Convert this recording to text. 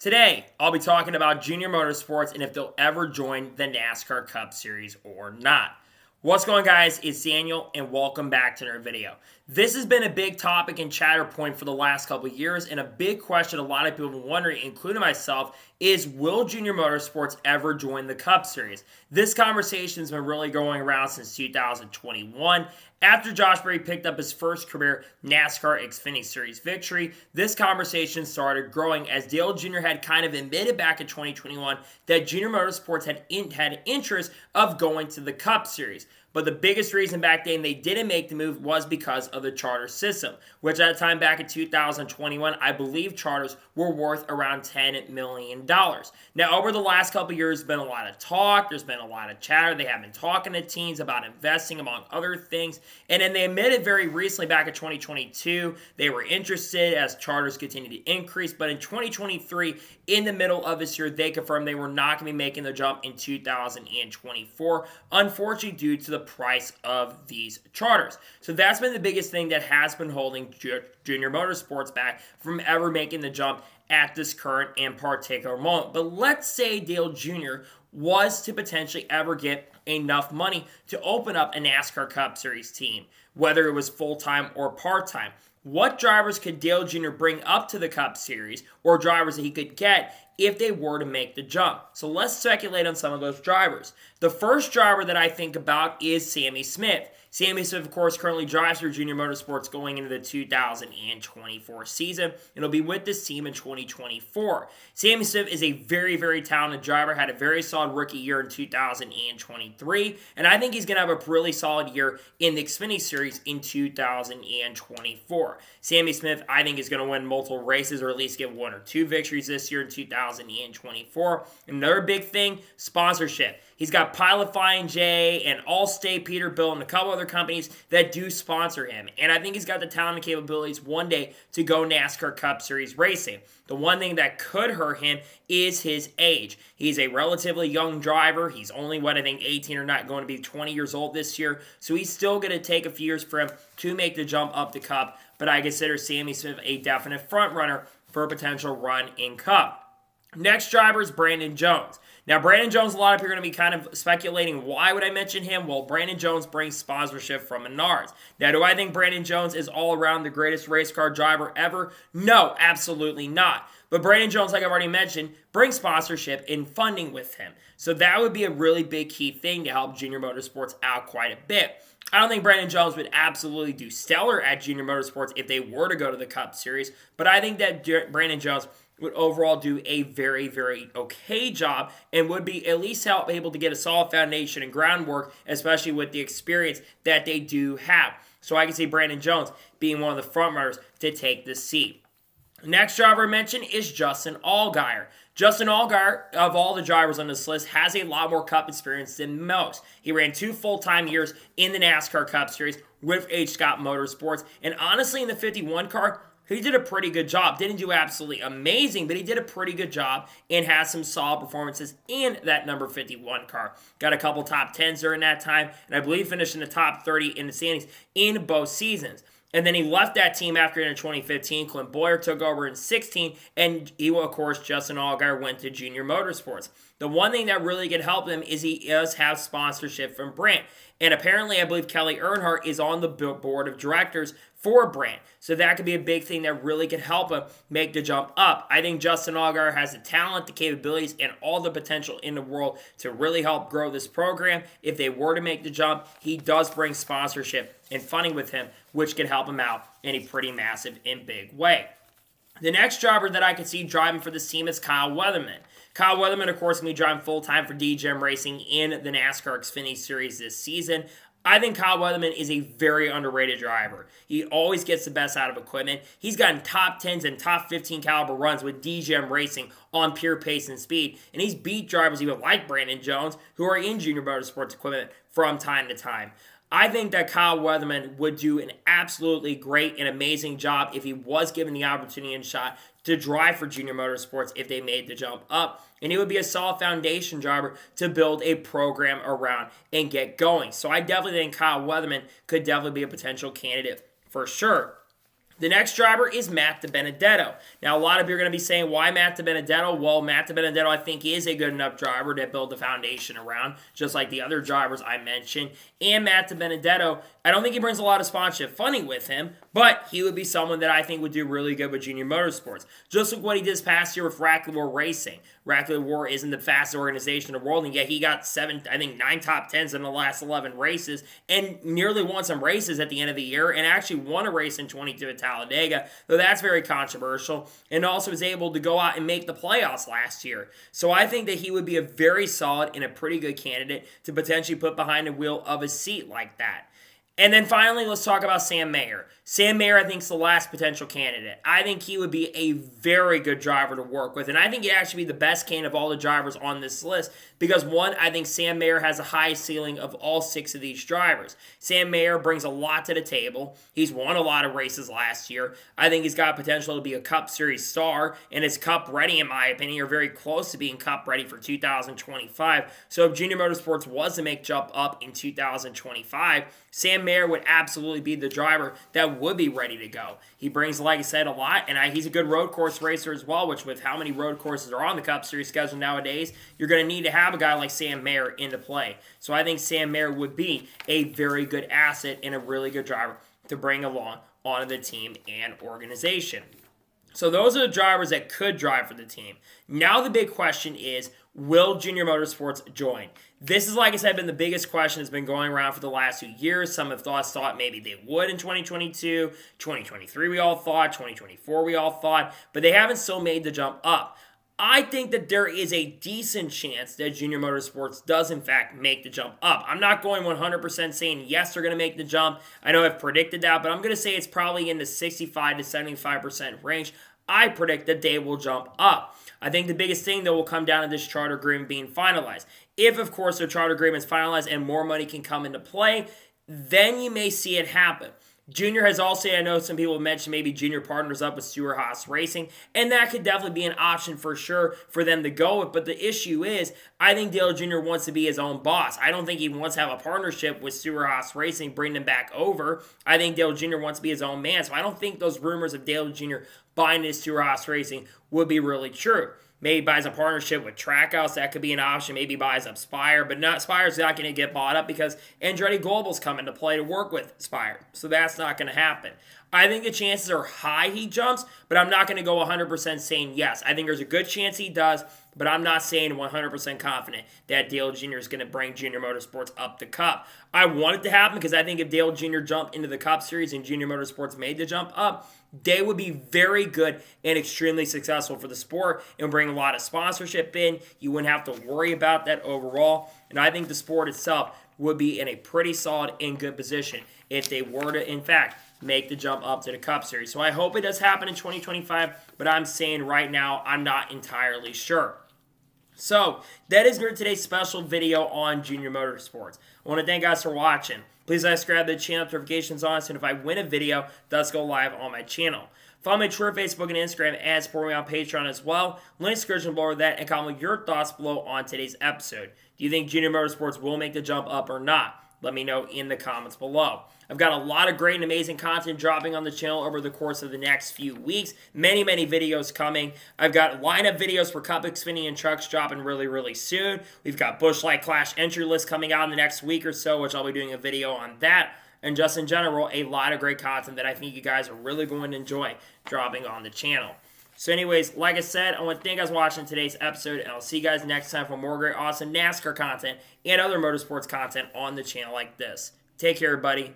Today, I'll be talking about Junior Motorsports and if they'll ever join the NASCAR Cup Series or not. What's going on, guys? It's Daniel, and welcome back to another video. This has been a big topic and chatter point for the last couple of years, and a big question a lot of people have been wondering, including myself, is will Junior Motorsports ever join the Cup Series? This conversation has been really going around since 2021. After Josh Berry picked up his first career NASCAR Xfinity Series victory, this conversation started growing as Dale Jr. had kind of admitted back in 2021 that Junior Motorsports had interest of going to the Cup Series. But the biggest reason back then they didn't make the move was because of the charter system, which at the time back in 2021, I believe charters were worth around $10 million. Now, over the last couple of years, there's been a lot of talk. There's been a lot of chatter. They have been talking to teams about investing, among other things. And then they admitted very recently back in 2022, they were interested as charters continued to increase. But in 2023, in the middle of this year, they confirmed they were not going to be making the jump in 2024, unfortunately due to the price of these charters. So that's been the biggest thing that has been holding Junior Motorsports back from ever making the jump at this current and particular moment. But let's say Dale Jr. was to potentially ever get enough money to open up a NASCAR Cup Series team, whether it was full-time or part-time. What drivers could Dale Jr. bring up to the Cup Series, or drivers that he could get if they were to make the jump? So let's speculate on some of those drivers. The first driver that I think about is Sammy Smith. Sammy Smith, of course, currently drives for Junior Motorsports going into the 2024 season. It'll be with this team in 2024. Sammy Smith is a very, very talented driver, had a very solid rookie year in 2023, and I think he's going to have a really solid year in the Xfinity Series in 2024. Sammy Smith, I think, is going to win multiple races, or at least get one or two victories this year in 2024. Another big thing, sponsorship. He's got Pilot Flying J and Allstate Peterbilt and a couple other companies that do sponsor him. And I think he's got the talent and capabilities one day to go NASCAR Cup Series racing. The one thing that could hurt him is his age. He's a relatively young driver. He's only, 18 or not, going to be 20 years old this year. So he's still going to take a few years for him to make the jump up the Cup. But I consider Sammy Smith a definite front runner for a potential run in Cup. Next driver is Brandon Jones. Now, Brandon Jones, a lot of people are going to be kind of speculating, why would I mention him? Well, Brandon Jones brings sponsorship from Menards. Now, do I think Brandon Jones is all around the greatest race car driver ever? No, absolutely not. But Brandon Jones, like I've already mentioned, brings sponsorship and funding with him. So that would be a really big key thing to help Junior Motorsports out quite a bit. I don't think Brandon Jones would absolutely do stellar at Junior Motorsports if they were to go to the Cup Series, but I think that Brandon Jones would overall do a very, very okay job and would be at least able to get a solid foundation and groundwork, especially with the experience that they do have. So I can see Brandon Jones being one of the front runners to take this seat. The next driver I mentioned is Justin Allgaier. Justin Allgaier, of all the drivers on this list, has a lot more Cup experience than most. He ran 2 full-time years in the NASCAR Cup Series with H. Scott Motorsports, and honestly, in the 51 car, he did a pretty good job. Didn't do absolutely amazing, but he did a pretty good job and has some solid performances in that number 51 car. Got a couple top 10s during that time, and I believe finished in the top 30 in the standings in both seasons. And then he left that team after in 2015. Clint Boyer took over in 16, and he, of course, Justin Allgaier went to Junior Motorsports. The one thing that really could help him is he does have sponsorship from Brandt. And apparently, I believe Kelly Earnhardt is on the board of directors for Brandt. So that could be a big thing that really could help him make the jump up. I think Justin Allgaier has the talent, the capabilities, and all the potential in the world to really help grow this program. If they were to make the jump, he does bring sponsorship and funding with him, which can help him out in a pretty massive and big way. The next driver that I could see driving for this team is Kyle Weatherman. Kyle Weatherman, of course, will be driving full-time for DGM Racing in the NASCAR Xfinity Series this season. I think Kyle Weatherman is a very underrated driver. He always gets the best out of equipment. He's gotten top 10s and top 15 caliber runs with DGM Racing on pure pace and speed, and he's beat drivers even like Brandon Jones, who are in Junior Motorsports equipment from time to time. I think that Kyle Weatherman would do an absolutely great and amazing job if he was given the opportunity and shot to drive for Junior Motorsports if they made the jump up. And he would be a solid foundation driver to build a program around and get going. So I definitely think Kyle Weatherman could definitely be a potential candidate for sure. The next driver is Matt DiBenedetto. Now, a lot of you are going to be saying, why Matt DiBenedetto? Well, Matt DiBenedetto, I think, is a good enough driver to build the foundation around, just like the other drivers I mentioned. And Matt DiBenedetto, I don't think he brings a lot of sponsorship funding with him, but he would be someone that I think would do really good with Junior Motorsports. Just like what he did this past year with Allgaier Racing. Allgaier isn't the fastest organization in the world, and yet he got 9 top 10s in the last 11 races, and nearly won some races at the end of the year, and actually won a race in 22 at Talladega, though that's very controversial, and also was able to go out and make the playoffs last year. So I think that he would be a very solid and a pretty good candidate to potentially put behind the wheel of a seat like that. And then finally, let's talk about Sam Mayer. Sam Mayer, I think, is the last potential candidate. I think he would be a very good driver to work with, and I think he'd actually be the best candidate of all the drivers on this list because, one, I think Sam Mayer has the highest ceiling of all 6 of these drivers. Sam Mayer brings a lot to the table. He's won a lot of races last year. I think he's got potential to be a Cup Series star, and is Cup ready, in my opinion, or very close to being Cup ready for 2025. So if Junior Motorsports was to make jump up in 2025, Sam Mayer would absolutely be the driver that would be ready to go. He brings, like I said, a lot, and he's a good road course racer as well, which with how many road courses are on the Cup Series schedule nowadays, you're going to need to have a guy like Sam Mayer into play. So I think Sam Mayer would be a very good asset and a really good driver to bring along onto the team and organization. So those are the drivers that could drive for the team. Now the big question is, will Junior Motorsports join? This is, like I said, been the biggest question that's been going around for the last 2 years. Some have thought maybe they would in 2022, 2023 we all thought, 2024 we all thought, but they haven't still made the jump up. I think that there is a decent chance that Junior Motorsports does, in fact, make the jump up. I'm not going 100% saying yes, they're going to make the jump. I know I've predicted that, but I'm going to say it's probably in the 65 to 75% range. I predict that they will jump up. I think the biggest thing, though, will come down to this charter agreement being finalized. If, of course, the charter agreement is finalized and more money can come into play, then you may see it happen. Junior has also, I know some people have mentioned maybe Junior partners up with Stewart-Haas Racing, and that could definitely be an option for sure for them to go with. But the issue is, I think Dale Jr. wants to be his own boss. I don't think he wants to have a partnership with Stewart-Haas Racing, bring them back over. I think Dale Jr. wants to be his own man. So I don't think those rumors of Dale Jr. buying into Stewart-Haas Racing would be really true. Maybe buys a partnership with Trackhouse, that could be an option. Maybe buys up Spire, but Spire's not going to get bought up because Andretti Global's coming to play to work with Spire. So that's not going to happen. I think the chances are high he jumps, but I'm not going to go 100% saying yes. I think there's a good chance he does, but I'm not saying 100% confident that Dale Jr. is going to bring Junior Motorsports up the Cup. I want it to happen because I think if Dale Jr. jumped into the Cup Series and Junior Motorsports made the jump up, they would be very good and extremely successful for the sport and bring a lot of sponsorship in. You wouldn't have to worry about that overall. And I think the sport itself would be in a pretty solid and good position if they were to, in fact, make the jump up to the Cup Series. So I hope it does happen in 2025, but I'm saying right now I'm not entirely sure. So that is today's special video on Junior Motorsports. I want to thank you guys for watching. Please subscribe to the channel, notifications on, so if I win a video, it does go live on my channel. Follow me on Twitter, Facebook, and Instagram, and support me on Patreon as well. Link in the description below that, and comment your thoughts below on today's episode. Do you think Junior Motorsports will make the jump up or not? Let me know in the comments below. I've got a lot of great and amazing content dropping on the channel over the course of the next few weeks. Many videos coming. I've got lineup videos for Cup Xfinity and trucks dropping really soon. We've got Busch Light Clash entry list coming out in the next week or so, which I'll be doing a video on that. And just in general, a lot of great content that I think you guys are really going to enjoy dropping on the channel. So anyways, like I said, I want to thank you guys for watching today's episode, and I'll see you guys next time for more great, awesome NASCAR content and other motorsports content on the channel like this. Take care, everybody.